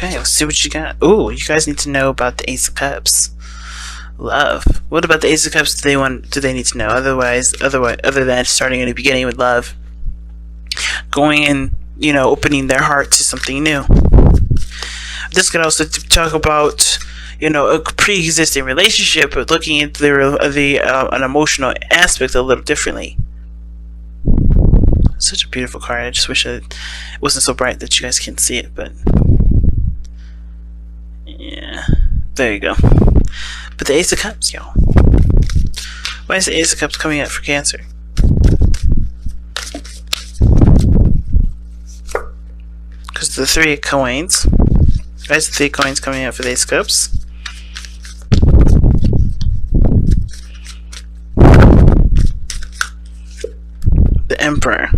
Okay, let's see what you got. Ooh, you guys need to know about the Ace of Cups. Love. What about the Ace of Cups do they need to know? Other than starting at the beginning with love, going in, opening their heart to something new. This could also talk about, a pre-existing relationship, but looking into an emotional aspect a little differently. Such a beautiful card. I just wish it wasn't so bright that you guys can't see it, but yeah, there you go. But the Ace of Cups, y'all. Why is the Ace of Cups coming out for Cancer? Because the Three of Coins. Why is the Three of Coins coming out for the Ace of Cups? The Emperor.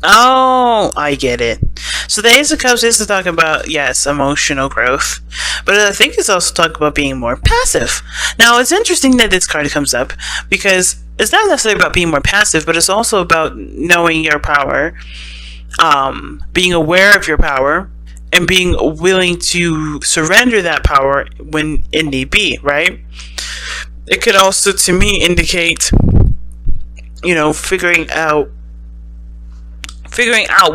Oh, I get it. So the Ace of Cups is to talk about, yes, emotional growth, but I think it's also talking about being more passive. Now, it's interesting that this card comes up because it's not necessarily about being more passive, but it's also about knowing your power, being aware of your power, and being willing to surrender that power when it need be, right? It could also, to me, indicate, figuring out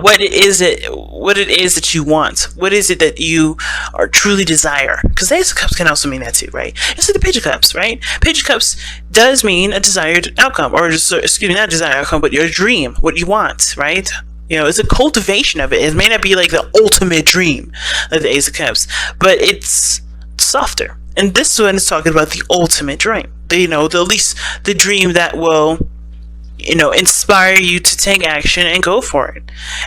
what it is that you want. What is it that you are truly desire? Because the Ace of Cups can also mean that too, right? It's like the Page of Cups, right? Page of Cups does mean a desired outcome, or not a desired outcome, but your dream, what you want, right? It's a cultivation of it. It may not be like the ultimate dream, like the Ace of Cups, but it's softer. And this one is talking about the ultimate dream. At least the dream that will inspire you to take action and go for it.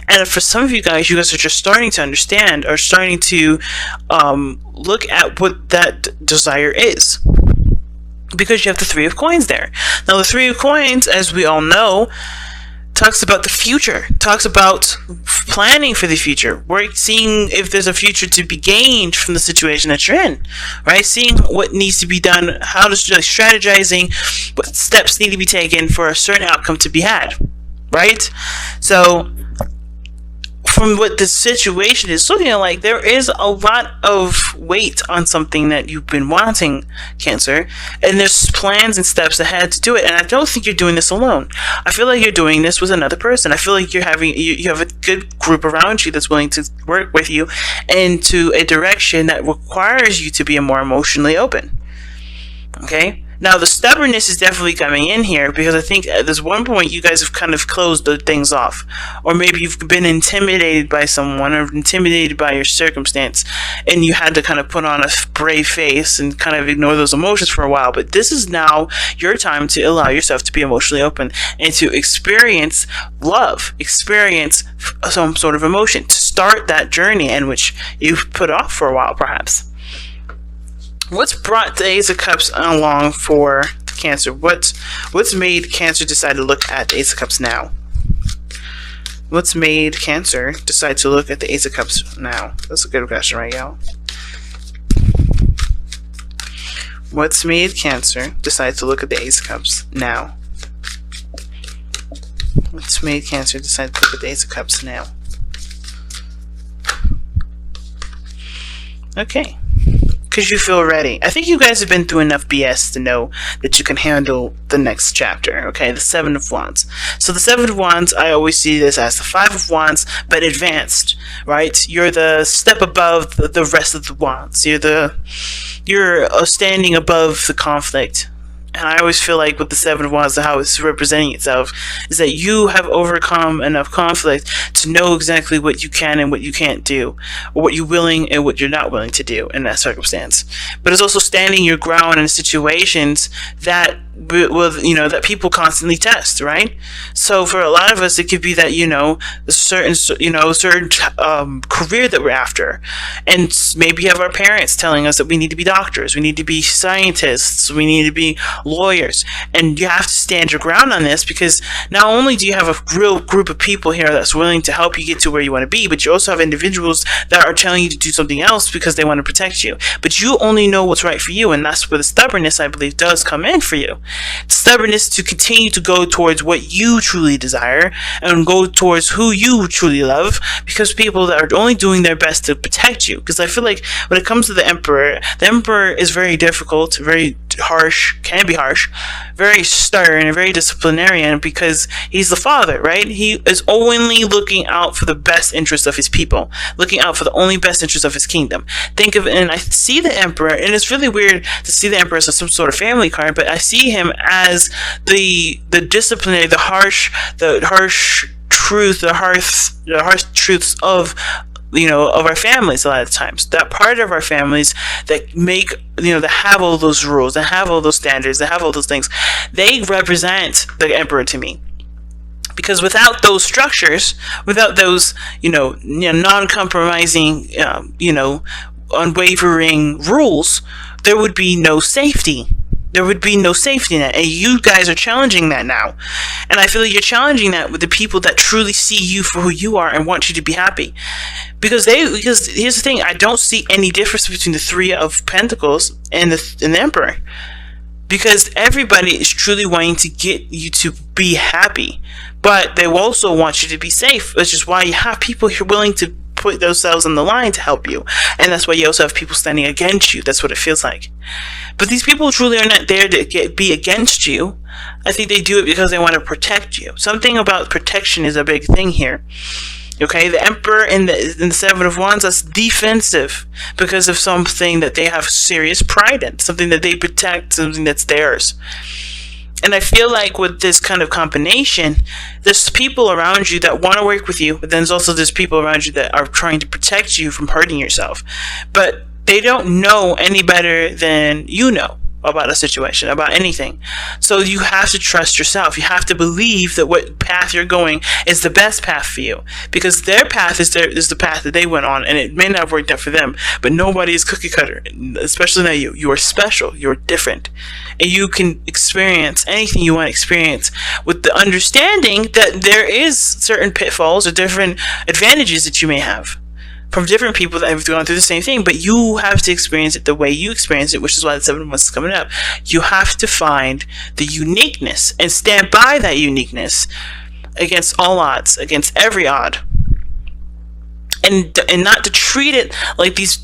And for some of you guys are just starting to understand, or starting to look at what that desire is, because you have the Three of Coins there. Now, the Three of Coins, as we all know, talks about the future, talks about planning for the future. We're seeing if there's a future to be gained from the situation that you're in, right? Seeing what needs to be done, how to strategizing, what steps need to be taken for a certain outcome to be had, right? So, from what the situation is looking like, there is a lot of weight on something that you've been wanting, Cancer, and there's plans and steps ahead to do it. And I don't think you're doing this alone. I feel like you're doing this with another person. I feel like you have a good group around you that's willing to work with you into a direction that requires you to be more emotionally open. Okay? Now, the stubbornness is definitely coming in here, because I think at this one point you guys have kind of closed the things off. Or maybe you've been intimidated by someone, or intimidated by your circumstance, and you had to kind of put on a brave face and kind of ignore those emotions for a while. But this is now your time to allow yourself to be emotionally open and to experience love, experience some sort of emotion, to start that journey in which you've put off for a while, perhaps. What's brought the Ace of Cups along for Cancer? What's made Cancer decide to look at the Ace of Cups now? What's made Cancer decide to look at the Ace of Cups now? That's a good question, right, y'all? What's made Cancer decide to look at the Ace of Cups now? What's made Cancer decide to look at the Ace of Cups now? Okay. Because you feel ready. I think you guys have been through enough BS to know that you can handle the next chapter, okay? The Seven of Wands. So the Seven of Wands, I always see this as the Five of Wands, but advanced, right? You're the step above the rest of the wands. You're standing above the conflict. And I always feel like with the Seven of Wands, how it's representing itself is that you have overcome enough conflict to know exactly what you can and what you can't do, or what you're willing and what you're not willing to do in that circumstance. But it's also standing your ground in situations that that people constantly test, right? So for a lot of us, it could be that a certain career that we're after, and maybe you have our parents telling us that we need to be doctors, we need to be scientists, we need to be lawyers. And you have to stand your ground on this, because not only do you have a real group of people here that's willing to help you get to where you want to be, but you also have individuals that are telling you to do something else because they want to protect you. But you only know what's right for you, and that's where the stubbornness, I believe, does come in for you. Stubbornness to continue to go towards what you truly desire and go towards who you truly love, because people that are only doing their best to protect you. Because I feel like when it comes to the Emperor is very difficult, very harsh, can be harsh, very stern, and very disciplinarian, because he's the father, right? He is only looking out for the best interest of his people, looking out for the only best interest of his kingdom. Think of it, and I see the Emperor, and it's really weird to see the Emperor as some sort of family card, but I see him as the disciplinary, the harsh truth, the harsh truths of of our families. A lot of times, that part of our families that make, that have all those rules, that have all those standards, that have all those things, they represent the Emperor to me. Because without those structures, without those, non-compromising, unwavering rules, there would be no safety. There would be no safety net, and you guys are challenging that now. And I feel like you're challenging that with the people that truly see you for who you are and want you to be happy. Because here's the thing, I don't see any difference between the Three of Pentacles and the Emperor. Because everybody is truly wanting to get you to be happy, but they also want you to be safe, which is why you have people who are willing to put themselves on the line to help you. And that's why you also have people standing against you. That's what it feels like. But these people truly are not there to be against you. I think they do it because they want to protect you. Something about protection is a big thing here. Okay, the Emperor in the Seven of Wands, that's defensive because of something that they have serious pride in, something that they protect, something that's theirs. And I feel like with this kind of combination, there's people around you that want to work with you, but then there's people around you that are trying to protect you from hurting yourself. But they don't know any better than you know about a situation, about anything. So you have to trust yourself. You have to believe that what path you're going is the best path for you, because their path is the path that they went on, and it may not have worked out for them. But nobody is cookie cutter, especially not you. You are special. You're different, and you can experience anything you want to experience with the understanding that there is certain pitfalls or different advantages that you may have from different people that have gone through the same thing, but you have to experience it the way you experience it, which is why the Seven of Wands is coming up. You have to find the uniqueness and stand by that uniqueness against all odds, against every odd. And not to treat it like it's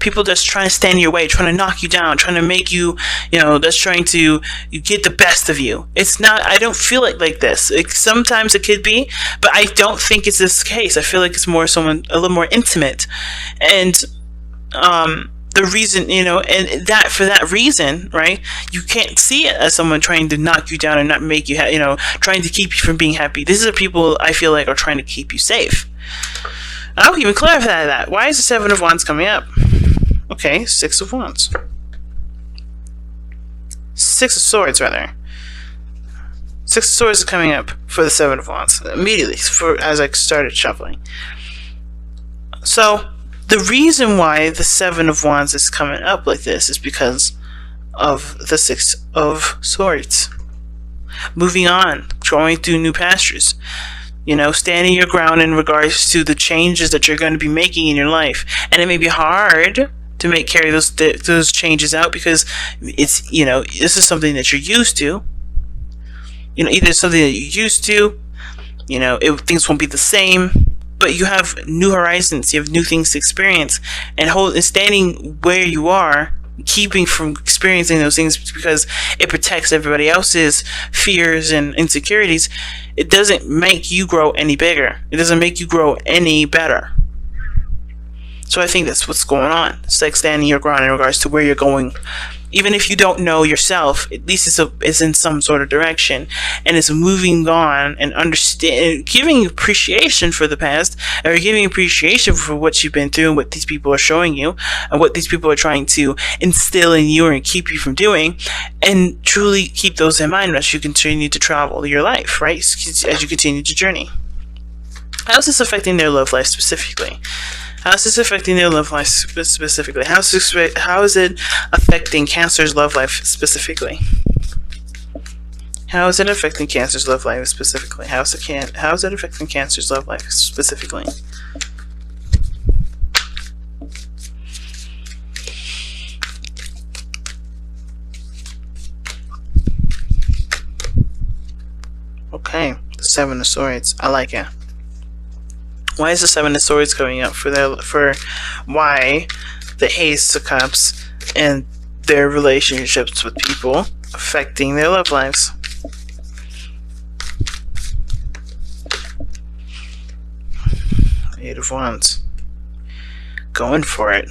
people that's trying to stand in your way, trying to knock you down, trying to make you, that's trying to get the best of you. It's not. I don't feel like this. Sometimes it could be, but I don't think it's this case. I feel like it's more someone a little more intimate, and the reason, and that for that reason, right? You can't see it as someone trying to knock you down and not make you, trying to keep you from being happy. These are people I feel like are trying to keep you safe. I'll even clarify that. Why is the Seven of Wands coming up? Okay, Six of Wands. Six of Swords, rather. Six of Swords is coming up for the Seven of Wands immediately as I started shuffling. So the reason why the Seven of Wands is coming up like this is because of the Six of Swords. Moving on, going through new pastures. Standing your ground in regards to the changes that you're going to be making in your life. And it may be hard to carry those changes out, because it's, this is something that you're used to. Either something that you're used to, things won't be the same, but you have new horizons, you have new things to experience. And standing where you are, keeping from experiencing those things because it protects everybody else's fears and insecurities, it doesn't make you grow any bigger. It doesn't make you grow any better. So I think that's what's going on. It's like standing your ground in regards to where you're going. Even if you don't know yourself, at least it's in some sort of direction, and it's moving on and giving appreciation for the past, or giving appreciation for what you've been through and what these people are showing you, and what these people are trying to instill in you and keep you from doing, and truly keep those in mind as you continue to travel your life, right? As you continue to journey. How is this affecting their love life specifically? How is this affecting their love life specifically? How is it affecting Cancer's love life specifically? How is it affecting Cancer's love life specifically? How is it affecting Cancer's love life specifically? Okay, the Seven of Swords. I like it. Why is the Seven of Swords going up for why the Ace of Cups and their relationships with people affecting their love lives? Eight of Wands. Going for it.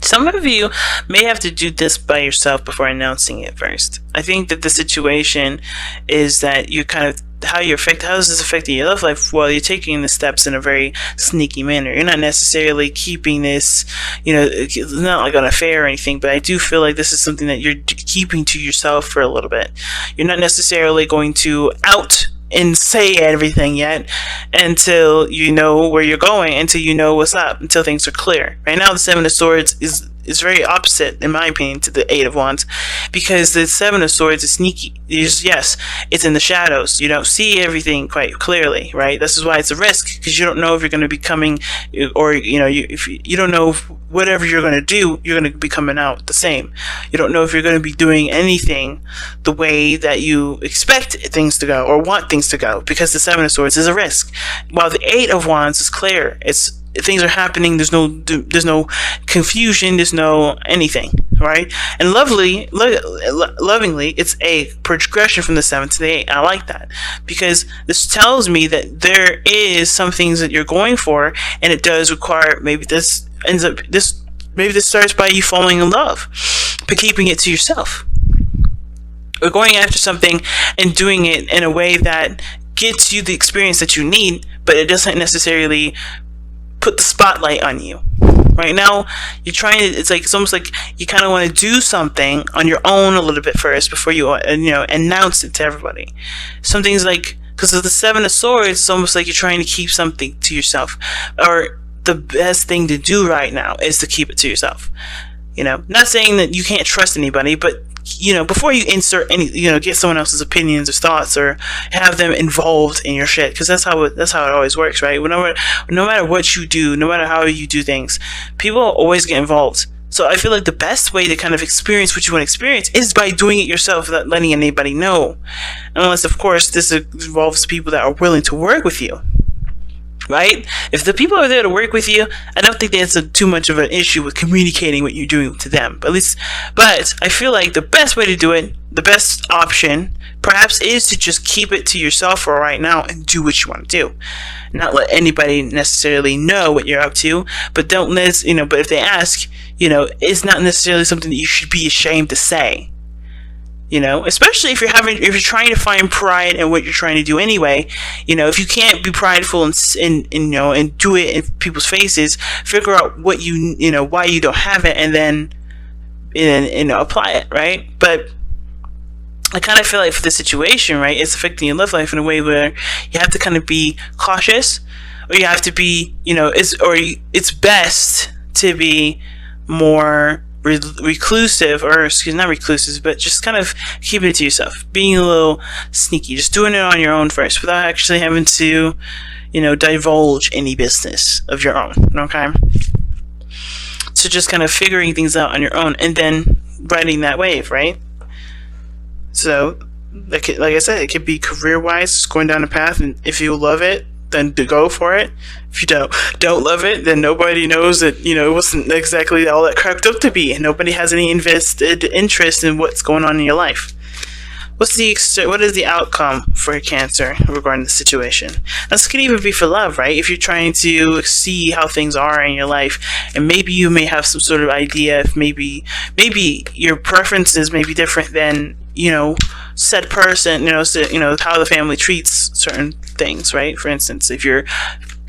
Some of you may have to do this by yourself before announcing it first. I think that the situation is that you kind of how is this affecting your love life? Well, you're taking the steps in a very sneaky manner. You're not necessarily keeping this, it's not like an affair or anything, but I do feel like this is something that you're keeping to yourself for a little bit. You're not necessarily going to out and say everything yet until you know where you're going, until you know what's up, until things are clear. Right now, the Seven of Swords is very opposite, in my opinion, to the Eight of Wands, because the Seven of Swords is sneaky. Yes, it's in the shadows. You don't see everything quite clearly, right? This is why it's a risk, because you don't know if you're going to be coming, or if you don't know if whatever you're going to do, you're going to be coming out the same. You don't know if you're going to be doing anything the way that you expect things to go or want things to go, because the Seven of Swords is a risk, while the Eight of Wands is clear. Things are happening. There's no confusion. There's no anything, right? And lovingly, it's a progression from the 7 to the 8. I like that, because this tells me that there is some things that you're going for, and it does require maybe this starts by you falling in love, but keeping it to yourself, or going after something and doing it in a way that gets you the experience that you need, but it doesn't necessarily put the spotlight on you. Right now, it's almost like you kind of want to do something on your own a little bit first before you announce it to everybody. Some things, like, because of the Seven of Swords, it's almost like you're trying to keep something to yourself, or the best thing to do right now is to keep it to yourself. Not saying that you can't trust anybody, but before you insert any, get someone else's opinions or thoughts, or have them involved in your shit, because that's how it always works, right? No matter what you do, no matter how you do things, people always get involved. So I feel like the best way to kind of experience what you want to experience is by doing it yourself without letting anybody know, unless, of course, this involves people that are willing to work with you. Right? If the people are there to work with you, I don't think that's too much of an issue with communicating what you're doing to them. But I feel like the best way to do it, the best option, perhaps, is to just keep it to yourself for right now and do what you want to do. Not let anybody necessarily know what you're up to, but but if they ask, it's not necessarily something that you should be ashamed to say. Especially if you're trying to find pride in what you're trying to do anyway. If you can't be prideful and do it in people's faces, figure out what why you don't have it, and then apply it, right? But I kind of feel like for this situation, right, it's affecting your love life in a way where you have to kind of be cautious, or you have to be, it's best to be more reclusive, or not reclusive, but just kind of keeping it to yourself, being a little sneaky, just doing it on your own first without actually having to divulge any business of your own. Okay, so just kind of figuring things out on your own and then riding that wave, right? So like I said, it could be career wise, going down a path, and if you love it, then to go for it. If you don't love it, then nobody knows that it wasn't exactly all that cracked up to be, and nobody has any invested interest in what's going on in your life. What is the outcome for Cancer regarding the situation? This could even be for love, right? If you're trying to see how things are in your life, and maybe you may have some sort of idea if maybe your preferences may be different than said person, how the family treats certain things, right? For instance, if you're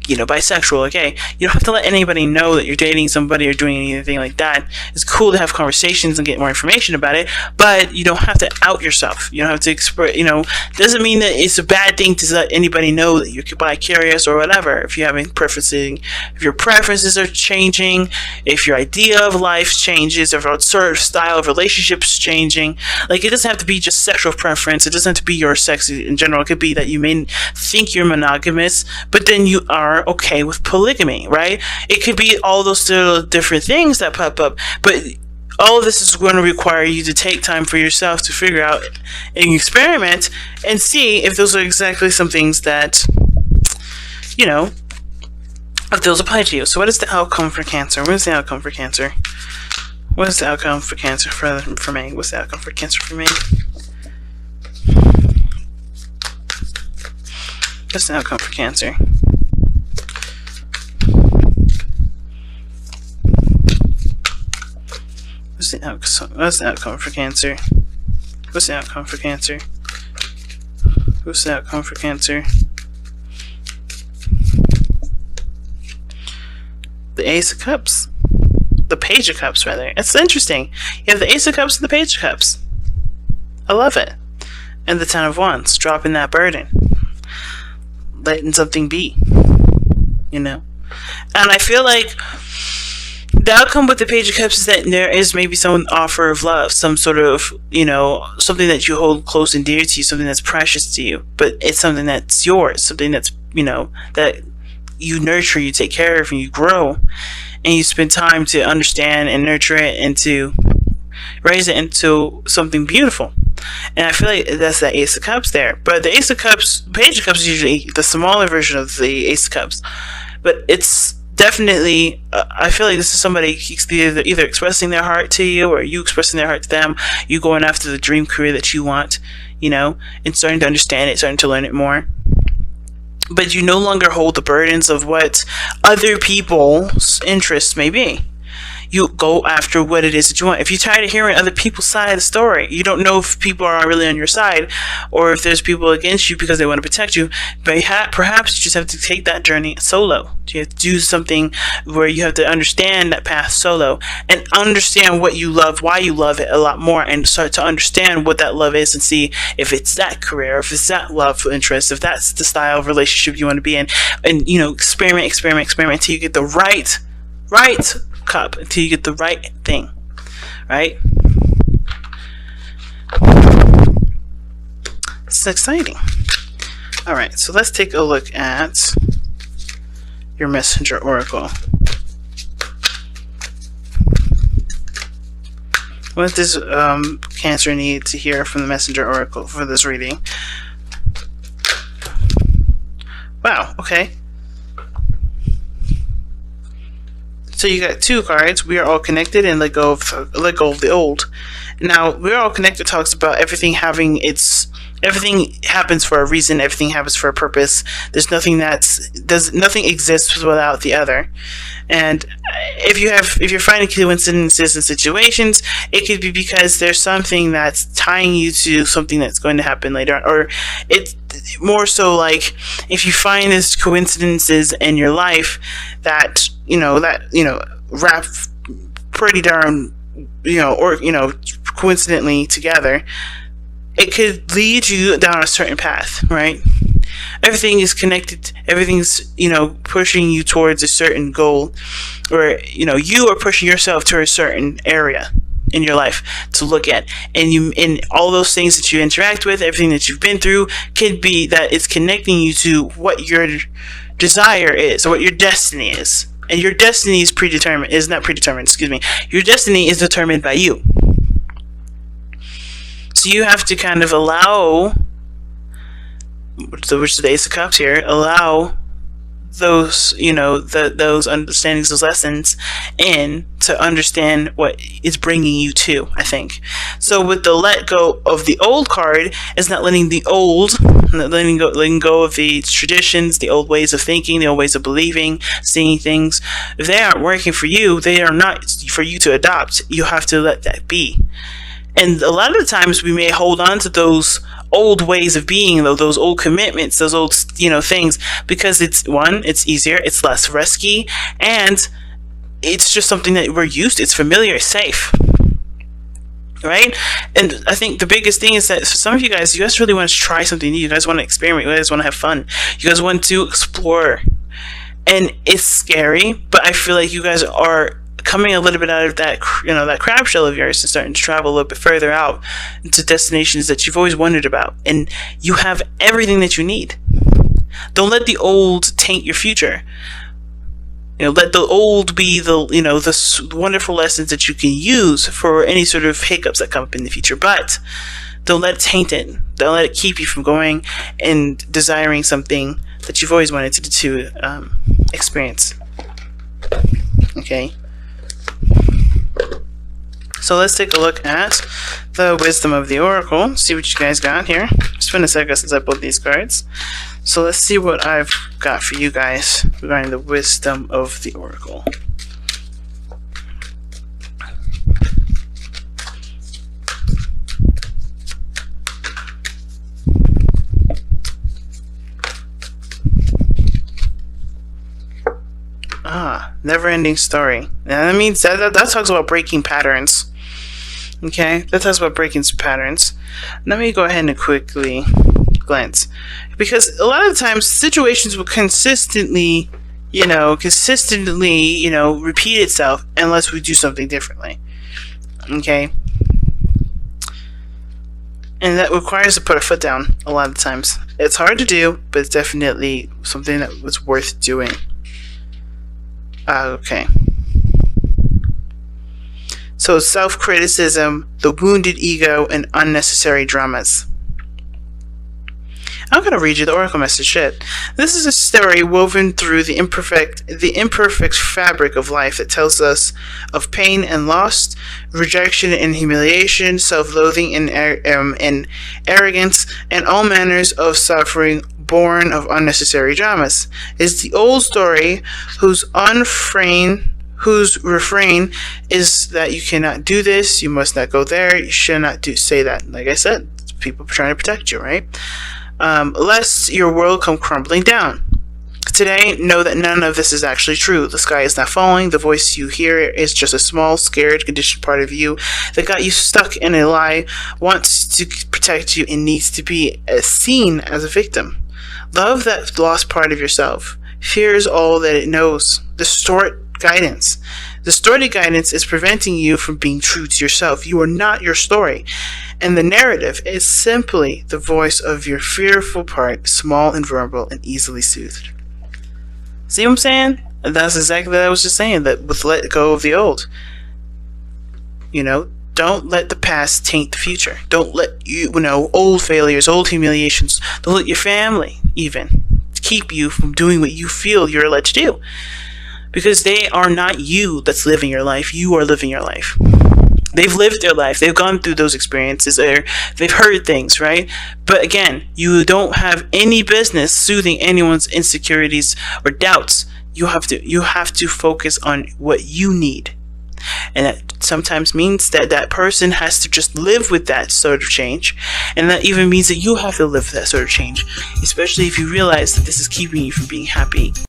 bisexual, okay? You don't have to let anybody know that you're dating somebody or doing anything like that. It's cool to have conversations and get more information about it, but you don't have to out yourself. You don't have to express, doesn't mean that it's a bad thing to let anybody know that you're bi-curious or whatever. If you're having preferences, if your preferences are changing, if your idea of life changes, if a sort of style of relationships changing, like, it doesn't have to be just sexual preference. It doesn't have to be your sex in general. It could be that you may think you're monogamous, but then you are okay with polygamy, right? It could be all those different things that pop up, but all of this is going to require you to take time for yourself to figure out and experiment and see if those are exactly some things that, if those apply to you. So what is the outcome for Cancer? What is the outcome for Cancer? What is the outcome for Cancer for me? What's the outcome for Cancer for me? What's the outcome for Cancer? What's the outcome for Cancer? What's the outcome for Cancer? What's the outcome for Cancer? The Ace of Cups. The Page of Cups, rather. It's interesting. You have the Ace of Cups and the Page of Cups. I love it. And the Ten of Wands. Dropping that burden. Letting something be. And I feel like the outcome with the Page of Cups is that there is maybe some offer of love, some sort of, something that you hold close and dear to you, something that's precious to you, but it's something that's yours, something that's, that you nurture, you take care of, and you grow, and you spend time to understand and nurture it and to raise it into something beautiful. And I feel like that's the Ace of Cups there. But the Ace of Cups, Page of Cups is usually the smaller version of the Ace of Cups, but it's definitely, I feel like this is somebody either expressing their heart to you, or you expressing their heart to them, you going after the dream career that you want, and starting to understand it, starting to learn it more. But you no longer hold the burdens of what other people's interests may be. You go after what it is that you want. If you're tired of hearing other people's side of the story, you don't know if people are really on your side or if there's people against you because they want to protect you, perhaps you just have to take that journey solo. You have to do something where you have to understand that path solo and understand what you love, why you love it a lot more, and start to understand what that love is and see if it's that career, if it's that love interest, if that's the style of relationship you want to be in. And, experiment until you get the right cup, until you get the right thing, right? It's exciting. All right, so let's take a look at your messenger oracle. What does Cancer need to hear from the messenger oracle for this reading? Wow, okay. So you got two cards. We are all connected, and let go of the old. Now, we're all connected talks about everything happens for a reason. Everything happens for a purpose. There's nothing nothing exists without the other. And if you're finding coincidences in situations, it could be because there's something that's tying you to something that's going to happen later on, or it's more so like if you find these coincidences in your life that wrap pretty darn coincidentally together, it could lead you down a certain path, right? Everything is connected. Everything's, pushing you towards a certain goal, or, you are pushing yourself to a certain area in your life to look at. And all those things that you interact with, everything that you've been through, could be that it's connecting you to what your desire is, or what your destiny is. And your destiny is Your destiny is determined by you. So you have to kind of allow, which is the Ace of Cups here, allow those, those understandings, those lessons in to understand what is bringing you to, I think. So with the let go of the old card, it's not letting go of the traditions, the old ways of thinking, the old ways of believing, seeing things. If they aren't working for you, they are not for you to adopt. You have to let that be. And a lot of the times we may hold on to those old ways of being, though, those old commitments, those old, things, because it's easier, it's less risky, and it's just something that we're used to. It's familiar, it's safe. Right? And I think the biggest thing is that for some of you guys really want to try something new. You guys want to experiment. You guys want to have fun. You guys want to explore. And it's scary, but I feel like you guys are coming a little bit out of that, that crab shell of yours and starting to travel a little bit further out into destinations that you've always wondered about. And you have everything that you need. Don't let the old taint your future. Let the old be the wonderful lessons that you can use for any sort of hiccups that come up in the future. But don't let it taint it. Don't let it keep you from going and desiring something that you've always wanted to experience. Okay. So let's take a look at the wisdom of the oracle. See what you guys got here. It's been a second since I pulled these cards. So let's see what I've got for you guys regarding the wisdom of the oracle. Never-ending story. Now that means that talks about breaking patterns. Okay, that talks about breaking patterns. Let me go ahead and quickly glance, because a lot of the times situations will consistently repeat itself unless we do something differently. Okay, and that requires to put a foot down. A lot of the times, it's hard to do, but it's definitely something that was worth doing. Okay. So self-criticism, the wounded ego, and unnecessary dramas. I'm going to read you the oracle message. Shit. This is a story woven through the imperfect fabric of life that tells us of pain and loss, rejection and humiliation, self-loathing and arrogance, and all manners of suffering born of unnecessary dramas. It's the old story whose refrain is that you cannot do this, you must not go there, you should not say that. Like I said, people trying to protect you, right? Lest your world come crumbling down. Today, know that none of this is actually true. The sky is not falling. The voice you hear is just a small, scared, conditioned part of you that got you stuck in a lie, wants to protect you, and needs to be seen as a victim. Love that lost part of yourself. Fears all that it knows. Distort guidance. Distorted guidance is preventing you from being true to yourself. You are not your story. And the narrative is simply the voice of your fearful part, small and vulnerable and easily soothed. See what I'm saying? And that's exactly what I was just saying, that with let go of the old. Don't let the past taint the future. Don't let old failures, old humiliations, don't let your family even keep you from doing what you feel you're led to do. Because they are not you that's living your life. You are living your life. They've lived their life. They've gone through those experiences. They've heard things, right? But again, you don't have any business soothing anyone's insecurities or doubts. You have to focus on what you need. And that sometimes means that person has to just live with that sort of change. And that even means that you have to live that sort of change. Especially if you realize that this is keeping you from being happy.